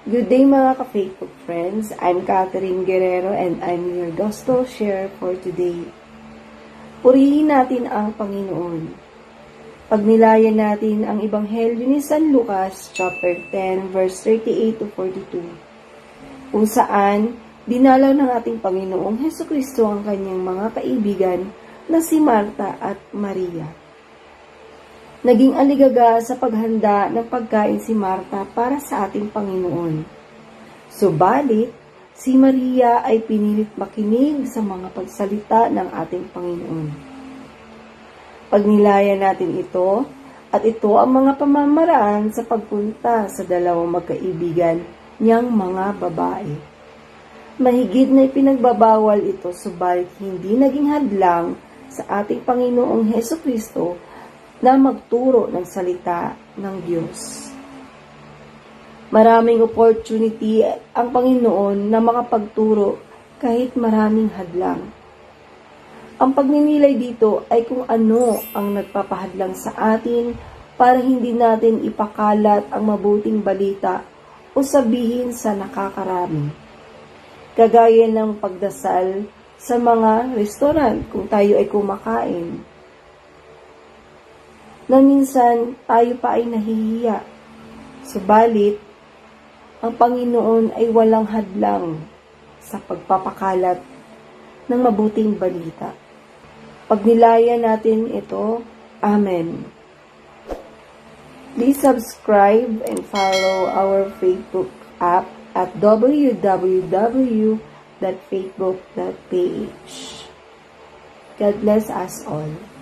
Good day mga ka-Facebook friends. I'm Catherine Guerrero and I'm your Gospel Share for today. Purihin natin ang Panginoon. Pagnilayan natin ang Ebanghelyo ni San Lucas, chapter 10, verse 38 to 42, kung saan dinalaw ng ating Panginoong Hesukristo ang kanyang mga kaibigan na si Marta at Maria. Naging aligaga sa paghanda ng pagkain si Marta para sa ating Panginoon. Subalit, si Maria ay pinilit makinig sa mga pagsalita ng ating Panginoon. Pagnilayan natin ito, at ito ang mga pamamaraan sa pagpunta sa dalawang magkaibigan niyang mga babae. Mahigit na ipinagbabawal ito, subalit hindi naging hadlang sa ating Panginoong Hesukristo na magturo ng salita ng Diyos. Maraming opportunity ang Panginoon na makapagturo kahit maraming hadlang. Ang pagninilay dito ay kung ano ang nagpapahadlang sa atin para hindi natin ipakalat ang mabuting balita o sabihin sa nakakarami. Kagaya ng pagdasal sa mga restaurant kung tayo ay kumakain, na minsan tayo pa ay nahihiya. Subalit, ang Panginoon ay walang hadlang sa pagpapakalat ng mabuting balita. Pagnilayan natin ito, Amen. Please subscribe and follow our Facebook app at www.facebook.ph. God bless us all.